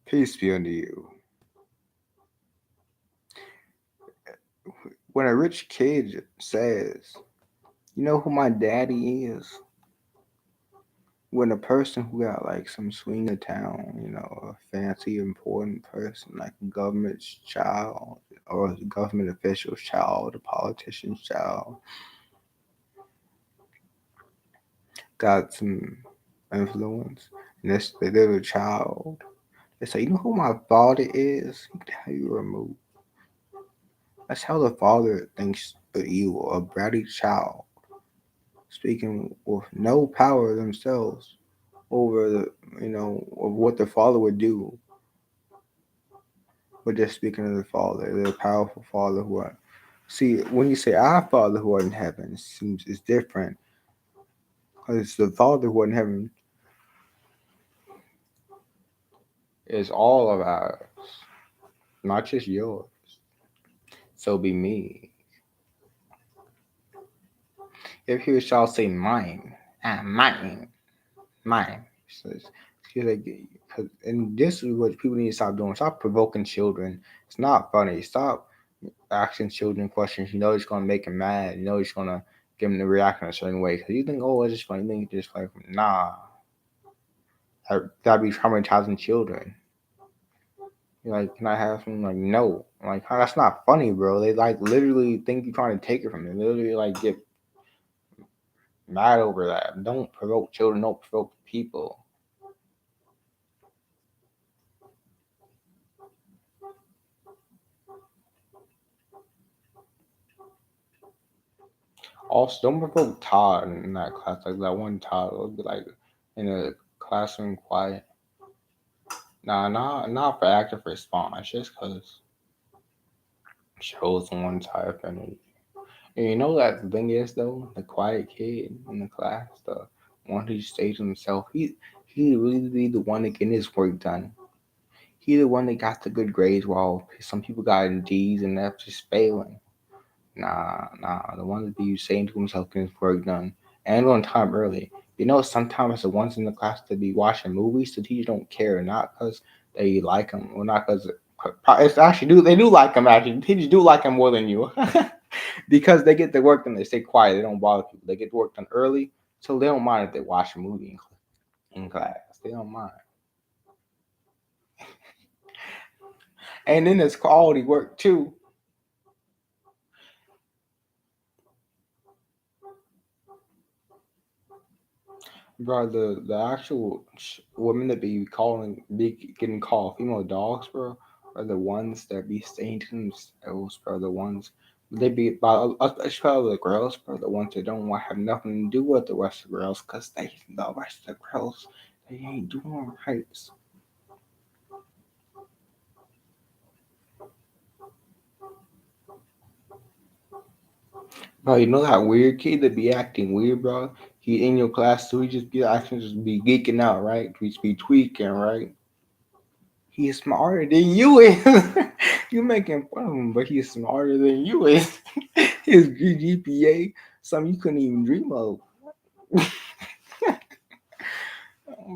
Peace be unto you. When a rich kid says, "You know who my daddy is?" When a person who got like some swing of town, a fancy, important person, like a government's child or a government official's child, a politician's child, got some influence, and this the little child, they say, "You know who my father is?" You can have you removed. That's how the father thinks of you, a bratty child, speaking with no power themselves over of what the father would do, but just speaking of the father, the powerful father who are. See, when you say our Father who art in heaven, it seems it's different because the Father who art in heaven is all of ours, not just yours. So be me. If you shall say mine, mine, mine. So it's like, and this is what people need to stop doing. Stop provoking children. It's not funny. Stop asking children questions. You know it's gonna make them mad. You know it's gonna get them to react in a certain way. Cause you think, oh, it's just funny. You think it's just like, nah, that'd be traumatizing children. You're like, can I have some? Like, no. I'm like, oh, that's not funny, bro. They like literally think you're trying to take it from them. They literally like get mad over that. Don't provoke children. Don't provoke people. Also, don't provoke Todd in that class. Like that one Todd will be like in a classroom quiet. Nah, not for active response. Just cause shows one type of energy. And you know that the thing is though, the quiet kid in the class, the one who stays himself, he really be the one that getting his work done. He the one that got the good grades while some people got D's and F's just failing. Nah, the one that be saying to himself getting his work done and on time early. You know, sometimes the ones in the class that be watching movies, the teachers don't care, not because they like them, or not because it's actually do they do like them actually. The teachers do like them more than you. Because they get their work done. They stay quiet. They don't bother people. They get the work done early, so they don't mind if they watch a movie in class. They don't mind. And then it's quality work too, bro. The actual women that be getting called female dogs, bro, are the ones that be staying to themselves, bro. The ones they be about, especially the girls, bro. The ones that don't want have nothing to do with the rest of the girls, cause the rest of the girls they ain't doing right. Bro, you know that weird kid that be acting weird, bro? He in your class too. He just be acting, just be geeking out, right? He just be tweaking, right? He's smarter than you is. You making fun of him, but he's smarter than you is. His GPA, something you couldn't even dream of,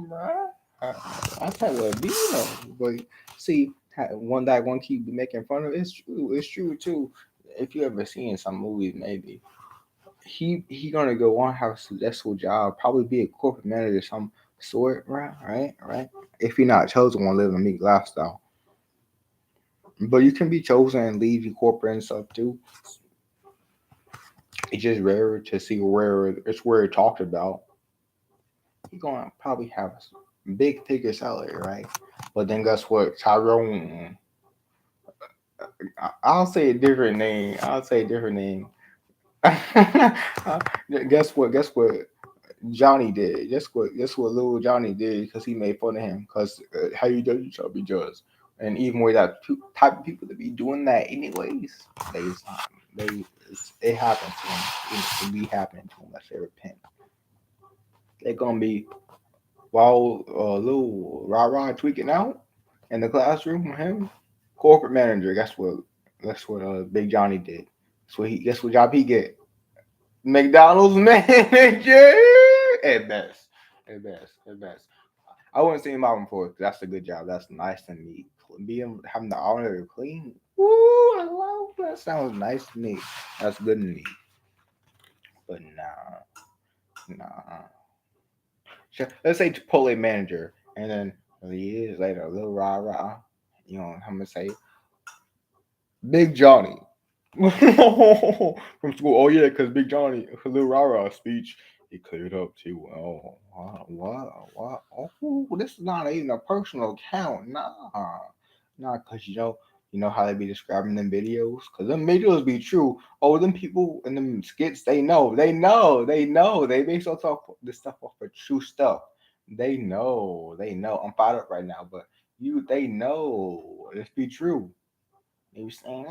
bro. I tell you what, be though. But see, one kid be making fun of. It's true. It's true too. If you ever seen some movies, maybe he gonna go on have a successful job, probably be a corporate manager of some sort, right. If you're not chosen, want to live a meat lifestyle, but you can be chosen and leave your corporate and stuff too. It's just rare to see where it's where it talked about. You're gonna probably have a big figure salary, right? But then guess what, Tyrone? I'll say a different name. I'll say a different name. Guess what? Guess what? Johnny did. That's what little Johnny did because he made fun of him. Because how you judge, you shall be judged. And even with that type of people that be doing that anyways, they it happens to them. It be happening to them unless they repent. They're gonna be while little rah tweaking out in the classroom with him. Corporate manager. That's what Big Johnny did. Guess what job he get? McDonald's manager at best. At best. I wouldn't say mopping floors 'cause that's a good job. That's nice to me. Being having the honor to clean. Woo, I love that. Sounds nice to me. That's good to me. But nah. Let's say Chipotle manager, and then years later, a little rah rah. You know, I'm gonna say Big Johnny from school. Oh yeah, because Big Johnny, a little rah rah speech, he cleared up too. Oh, what? Oh, this is not even a personal account. Nah, because you know how they be describing them videos? Because them videos be true. Oh, them people in them skits, they base off this stuff off of true stuff. They know. I'm fired up right now, but they know. Let's be true. They be saying,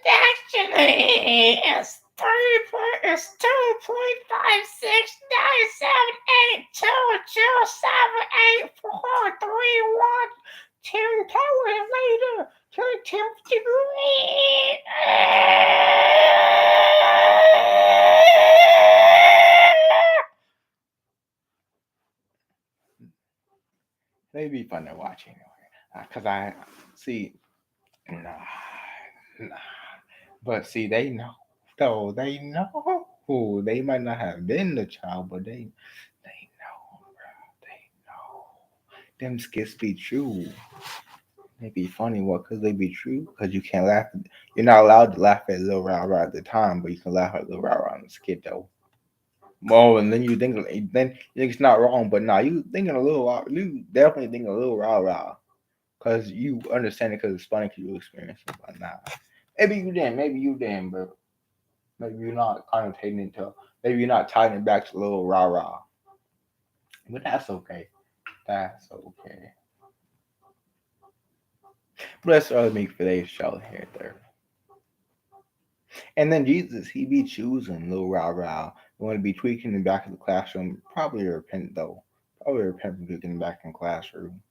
actually, it's 2.569782278431. 10 powers later to the 10th degree. They'd be fun to watch anyway. Because I see, nah, nah. But see, they know, though. They know. They might not have been the child, but they know, bro. They know. Them skits be true. They be funny. What? Because they be true? Because you can't laugh. You're not allowed to laugh at Lil Rah Rah at the time, but you can laugh at Lil Rah Rah in the skit, though. Oh, and then you think it's not wrong, but nah, you thinking a little, you definitely thinking a little Rah Rah. Because you understand it because it's funny because you experience it, but nah. Maybe you didn't, but maybe you're not connotating it to, maybe you're not tying it back to little rah rah. But that's okay. That's okay. But let's make for today's show here, there. And then Jesus, he be choosing little rah rah. You want to be tweaking in the back of the classroom. Probably repent though. Probably repent for tweaking back in the classroom.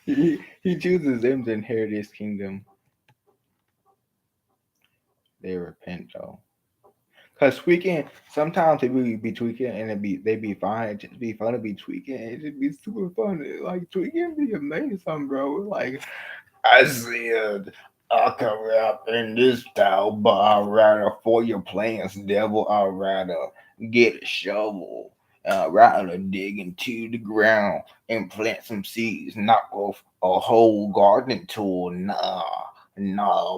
he chooses them to inherit his kingdom. They repent though. Cause tweaking, sometimes be tweaking and they be fine. It just be fun to be tweaking. It just be super fun. Like tweaking be amazing, bro. Like I said, I can rap in this style, but I'd rather for your plans, devil. I'd rather get a shovel. I'd rather dig into the ground and plant some seeds, knock off a whole gardening tool. Nah,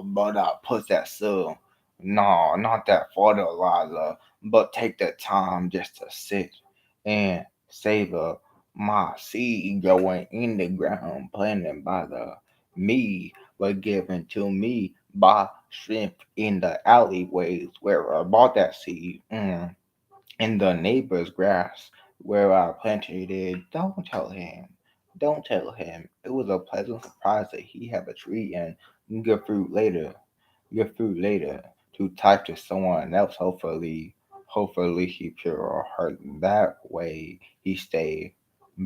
but I put that so. No, not that fertilizer, but take the time just to sit and savor my seed going in the ground, planted by the me, was given to me by shrimp in the alleyways where I bought that seed. In the neighbor's grass where I planted it. Don't tell him. Don't tell him. It was a pleasant surprise that he had a tree and good fruit later. Good fruit later to type to someone else. Hopefully he pure heart that way. He stay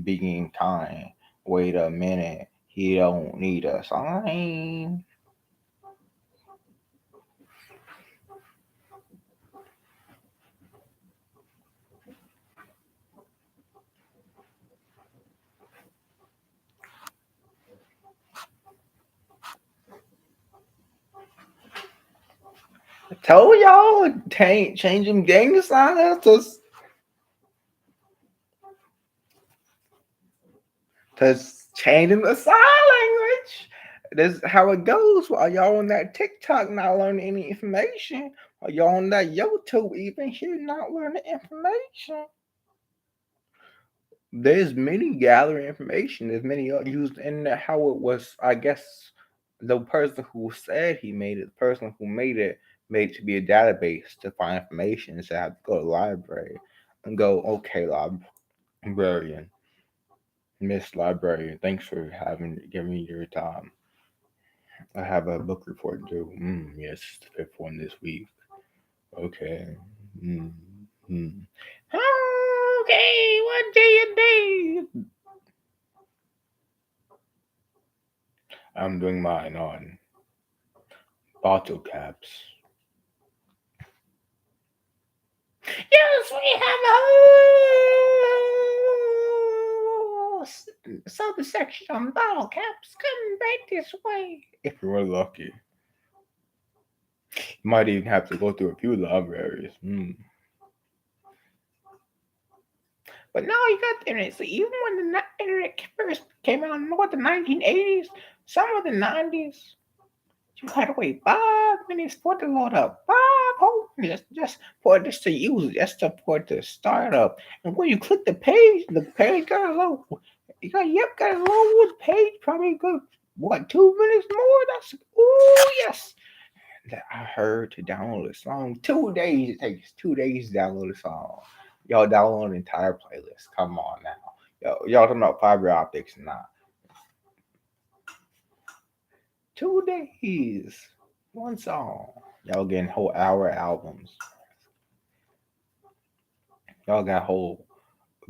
being kind. Wait a minute. He don't need a sign. I told y'all, changing gang signs to changing the sign language. This is how it goes. While y'all on that TikTok not learning any information, while y'all on that YouTube even here not learning information. There's many gathering information. There's many used in how it was. I guess the person who said he made it, the person who made it to be a database to find information. So I have to go to the library and go, okay, librarian, Miss Librarian, thanks for giving me your time. I have a book report due. Yes, the fifth one this week. Okay. Mm, mm. Okay, what do you do? I'm doing mine on bottle caps. Yes, we have Southern section on bottle caps coming back this way. If you're lucky. You might even have to go through a few libraries. But now you got the internet. So even when the internet first came out in what, the 1980s, some of the 90s, you had to wait 5 minutes for it to load up. 5 whole minutes just for this to use, just for it to start up. And when you click the page got to load. Got to load the page. Probably good, what, 2 minutes more? That's, oh, yes. I heard to download a song. 2 days. It takes 2 days to download a song. Y'all download an entire playlist. Come on now. Y'all talking about fiber optics now. 2 days. One song. Y'all getting whole hour albums. Y'all got whole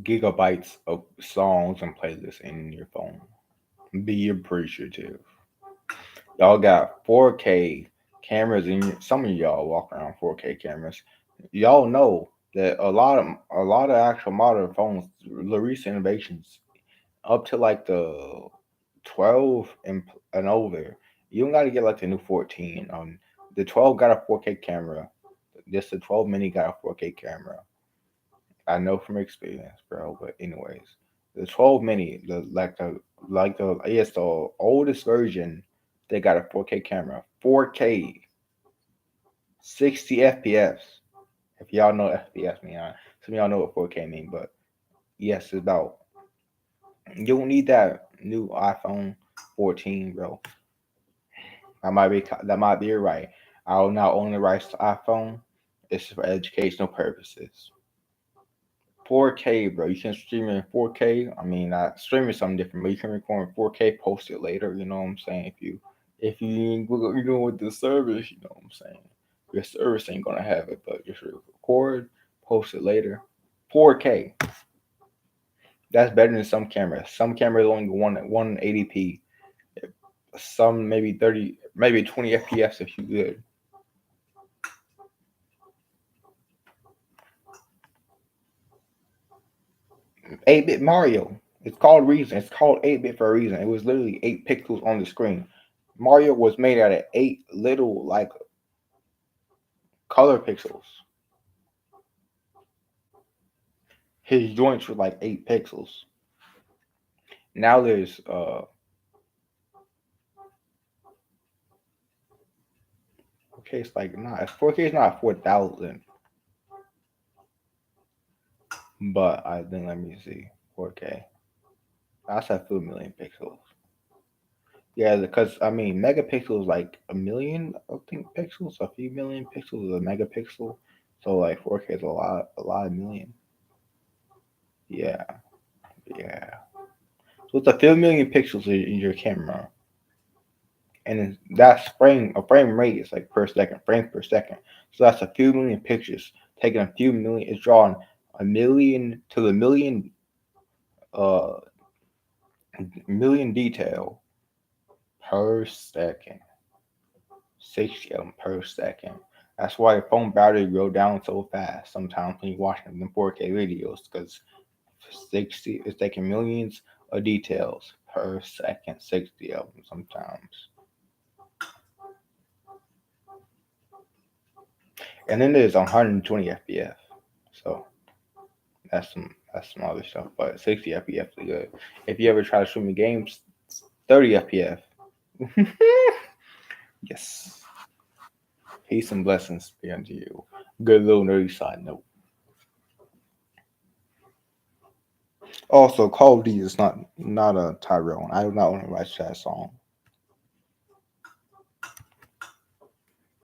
gigabytes of songs and playlists in your phone. Be appreciative. Y'all got 4K cameras in some of y'all walk around 4K cameras. Y'all know that a lot of actual modern phones, the recent innovations, up to like the 12 and over, you don't got to get like the new 14. The 12 got a 4K camera. Just the 12 mini got a 4K camera. I know from experience, bro. But anyways, the 12 mini, the yes, the oldest version, they got a 4K camera, 4K, 60 FPS. If y'all know FPS mean, some of y'all know what 4K mean, but yes, it's about. You don't need that new iPhone 14, bro. That might be right. I'll not own the rights to iPhone. It's for educational purposes. 4K, bro. You can stream it in 4K. I mean, streaming something different, but you can record in 4K, post it later. You know what I'm saying? If you doing with the service, you know what I'm saying. Your service ain't gonna have it, but just record, post it later. 4K. That's better than some cameras. Some cameras only go 180p. Some maybe 30, maybe 20 FPS if you good. 8-bit Mario. It's called reason. It's called 8-bit for a reason. It was literally 8 pixels on the screen. Mario was made out of 8 little like color pixels. His joints were like 8 pixels. Now there's okay, it's like not it's 4K is not 4,000, but I think let me see 4K. That's a few million pixels. Yeah, because I mean megapixels like a million I think pixels, a few million pixels is a megapixel. So like 4K is a lot of million. Yeah, yeah. So it's a few million pixels in your camera, and that's frame rate is like per second, frames per second. So that's a few million pictures taking a few million. It's drawing a million to the uh million detail per second, 60 of them per second. That's why your phone battery go down so fast sometimes when you're watching them 4K videos because 60 is taking millions of details per second, 60 of them sometimes. And then there's 120 FPS. So that's some other stuff. But 60 FPS is good. If you ever try to stream games, 30 FPS. Yes. Peace and blessings be unto you. Good little nerdy side note. Also, Call of Duty is not a Tyrone. I do not want to write that song.